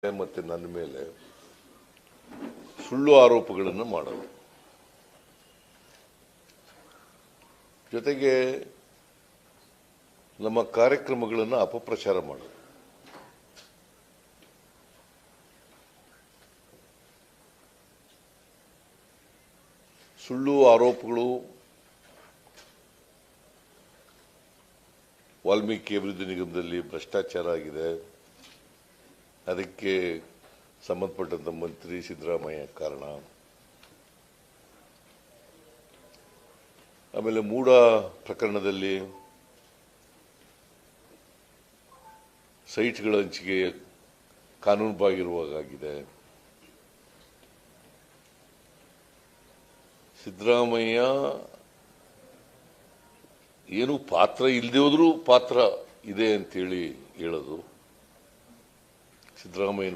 ಮತ್ತೆ ನನ್ನ ಮೇಲೆ ಸುಳ್ಳು ಆರೋಪಗಳನ್ನು ಮಾಡೋದು, ಜೊತೆಗೆ ನಮ್ಮ ಕಾರ್ಯಕ್ರಮಗಳನ್ನು ಅಪಪ್ರಚಾರ ಮಾಡೋದು. ಸುಳ್ಳು ಆರೋಪಗಳು ವಾಲ್ಮೀಕಿ ಅಭಿವೃದ್ಧಿ ನಿಗಮದಲ್ಲಿ ಭ್ರಷ್ಟಾಚಾರ ಆಗಿದೆ, ಅದಕ್ಕೆ ಸಂಬಂಧಪಟ್ಟಂತ ಮಂತ್ರಿ ಸಿದ್ದರಾಮಯ್ಯ ಕಾರಣ. ಆಮೇಲೆ ಮೂಡ ಪ್ರಕರಣದಲ್ಲಿ ಸೈಟ್ಗಳ ಹಂಚಿಕೆ ಕಾನೂನುಬಾಹಿರವಾಗಿದೆ. ಸಿದ್ದರಾಮಯ್ಯ ಏನು ಪಾತ್ರ ಇಲ್ಲದೆ ಹೋದ್ರೂ ಪಾತ್ರ ಇದೆ ಅಂತೇಳಿ ಹೇಳೋದು. ಸಿದ್ದರಾಮಯ್ಯ